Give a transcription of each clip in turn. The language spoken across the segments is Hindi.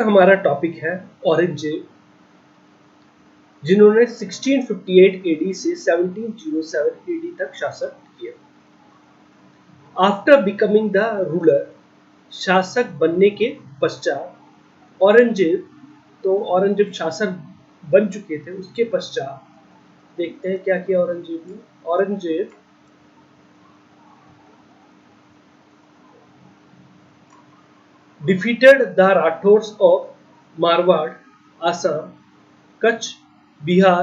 का हमारा टॉपिक है औरंगजेब, जिन्होंने 1658 एडी से 1707 एडी तक शासन किया। आफ्टर बिकमिंग द रूलर, शासक बनने के पश्चात औरंगजेब शासक बन चुके थे। उसके पश्चात देखते हैं क्या किया औरंगजेब ने। Aurangzeb defeated the Rathors of Marwar, Assam, Kutch, Bihar,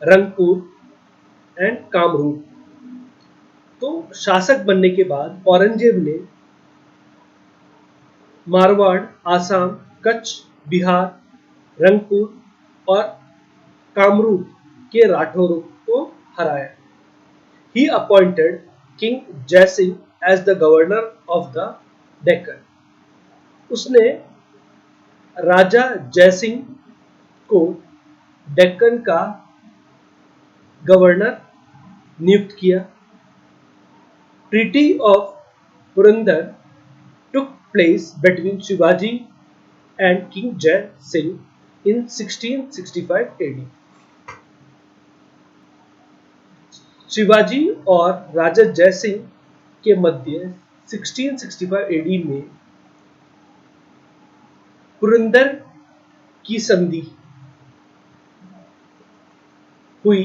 Rangpur and Kamrup. तो शासक बनने के बाद औरंगजेब ने मारवाड़, आसाम, कच्छ, बिहार, रंगपुर और कामरूप के राठौरों को हराया। He appointed King Jaisingh as the governor of the Deccan. उसने राजा जयसिंह को डेक्कन का गवर्नर नियुक्त किया। Treaty of Purandar took place between Shivaji and king Jai Singh in 1665 AD. Shivaji और राजा जय सिंह के मध्य 1665 एडी में पुरंदर की संधि हुई।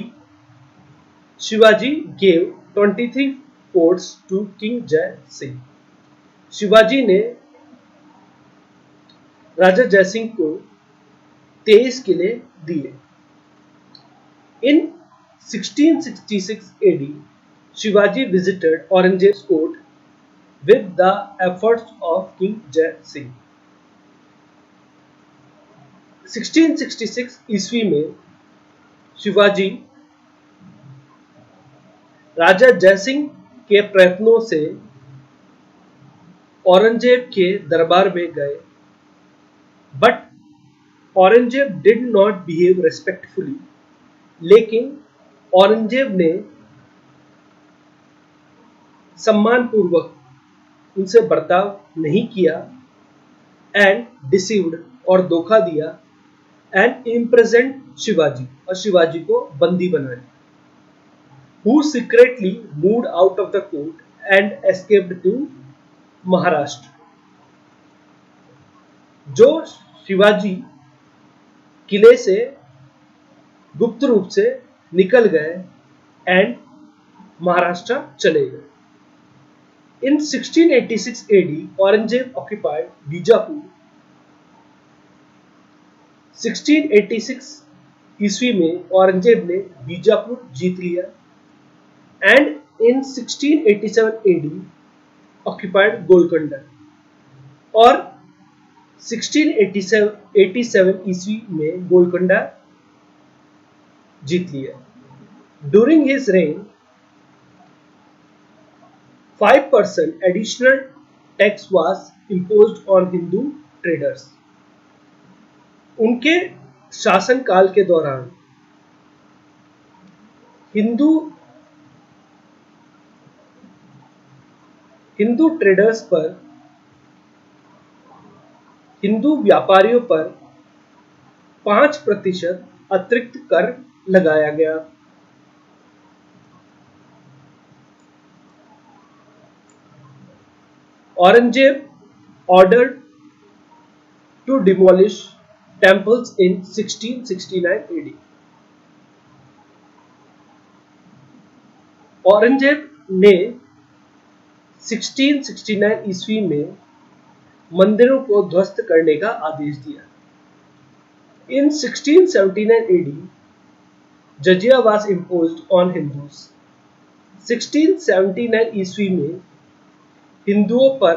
Shivaji gave 23 forts to king Jai Singh. Shivaji ने राजा जयसिंह को 23 किले दिए। In 1666 AD, Shivaji visited Aurangzeb's court with the efforts of king Jai Singh. 1666 ईस्वी में शिवाजी राजा जयसिंह के प्रयत्नों से औरंगजेब के दरबार में गए, but Aurangzeb did not behave respectfully. लेकिन औरंगजेब ने सम्मानपूर्वक उनसे बर्ताव नहीं किया एंड डिसीव्ड और धोखा दिया एंड इम्प्रेजेंट शिवाजी और शिवाजी को बंदी बना लिया। Who secretly moved out of the court and escaped to Maharashtra. जो शिवाजी किले से गुप्त रूप से निकल गए एंड महाराष्ट्र चले गए। In 1686 AD, Aurangzeb occupied Bijapur. 1686 ईस्वी में औरंगजेब ने बीजापुर जीत लिया and in 1687 AD occupied Golconda और 1687 ईस्वी में गोलकोंडा जीत लिया। During his reign, 5% additional tax was imposed on Hindu traders. उनके शासनकाल के दौरान हिंदू ट्रेडर्स पर, हिंदू व्यापारियों पर 5% अतिरिक्त कर लगाया गया। Aurangzeb ordered to demolish temples in 1669 AD. Aurangzeb ने 1669 ईस्वी में मंदिरों को ध्वस्त करने का आदेश दिया। In 1679 AD, जजिया was imposed on Hindus. 1679 ईस्वी में हिंदुओं पर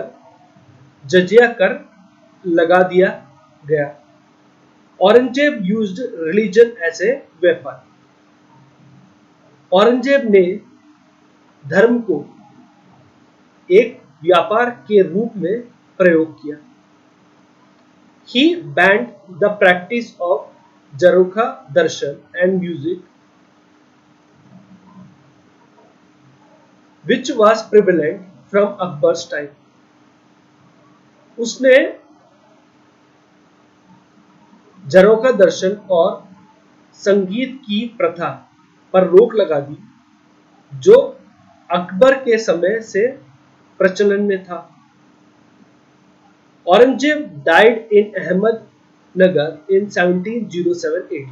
जजिया कर लगा दिया गया। Aurangzeb used religion as a weapon. Aurangzeb ने धर्म को एक व्यापार के रूप में प्रयोग किया। He banned the practice of Jarokha darshan and music, which was prevalent from Akbar's time. उसने झरोखा दर्शन और संगीत की प्रथा पर रोक लगा दी, जो अकबर के समय से प्रचलन में था। Aurangzeb died in Ahmednagar in 1707 AD.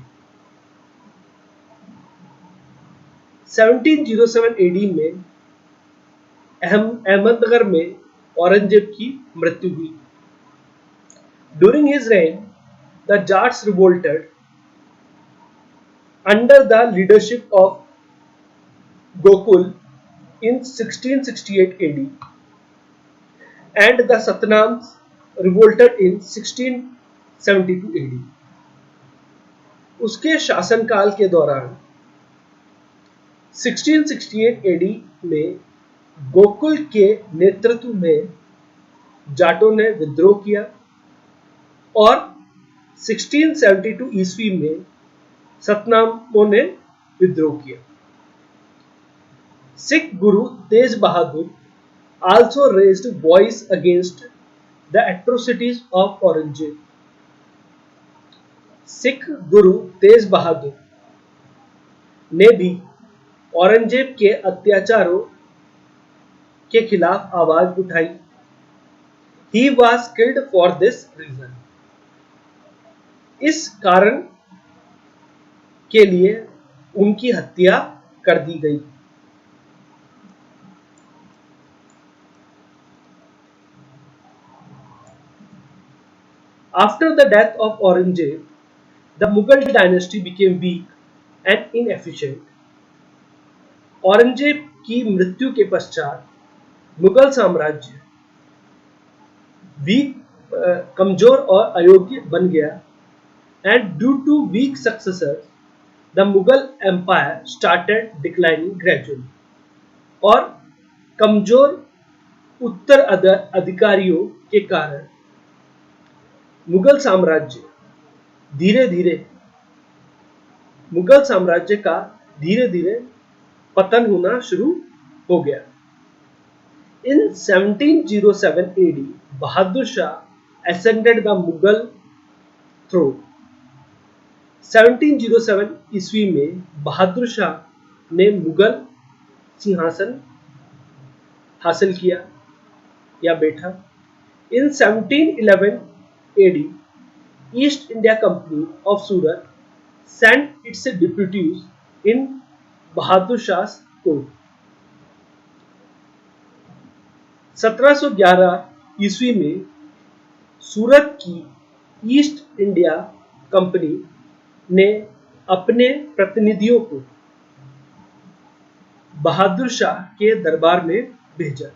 1707 AD में अहमदनगर में औरंगजेब की मृत्यु हुई। During his reign, the Jats revolted under the leadership of Gokul in 1668 AD, and the Satnams revolted in 1672 AD. उसके शासनकाल के दौरान 1668 AD में गोकुल के नेतृत्व में जाटों ने विद्रोह किया और 1672 ईस्वी में सतनामों ने विद्रोह किया। सिख गुरु तेज बहादुर also raised voice against the atrocities of Aurangzeb. Sikh गुरु तेज बहादुर ने भी औरंगजेब के अत्याचारों के खिलाफ आवाज उठाई। He was killed for this reason. इस कारण के लिए उनकी हत्या कर दी गई। After the death of Aurangzeb, the Mughal dynasty became weak and inefficient. Aurangzeb की मृत्यु के पश्चात मुगल साम्राज्य कमजोर और अयोग्य बन गया, and due to weak successors, the Mughal empire started declining gradually. और कमजोर उत्तर अधिकारियों के कारण मुगल साम्राज्य का धीरे धीरे पतन होना शुरू हो गया। In 1707 AD, Bahadur Shah ascended the Mughal throne. 1707 ईस्वी में बहादुर शाह ने मुगल सिंहासन हासिल किया या बैठा। In 1711 AD, East India Company of Surat sent its deputies in Bahadur Shah court. 1711 ईस्वी में सूरत की ईस्ट इंडिया कंपनी ने अपने प्रतिनिधियों को बहादुर शाह के दरबार में भेजा।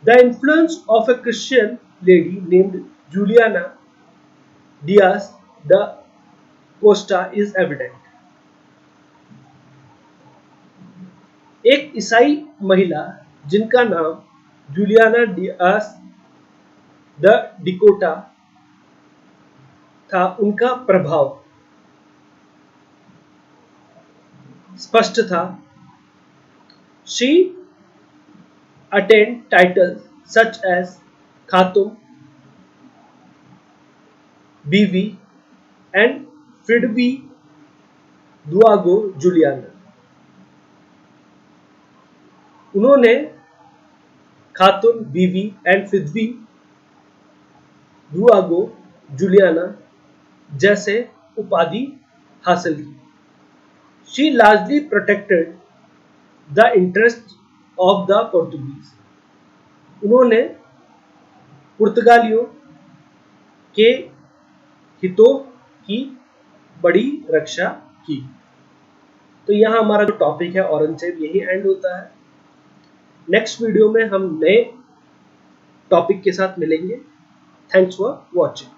The influence of a Christian lady named Juliana Diaz da Costa is evident. एक ईसाई महिला जिनका नाम जूलियाना डियास द डिकोटा था, उनका प्रभाव स्पष्ट था। She attained titles such as Khatum, बीवी and फिडवी दुआगो जुलियाना। उन्होंने खातून, बीवी एंड फिदवी दुआगो जुलियाना जैसे उपाधि हासिल की। She largely protected the interests of the Portuguese. उन्होंने पुर्तगालियों के हितों की बड़ी रक्षा की। तो यहाँ हमारा जो टॉपिक है औरंगजेब यही एंड होता है। नेक्स्ट वीडियो में हम नए टॉपिक के साथ मिलेंगे। Thanks for watching.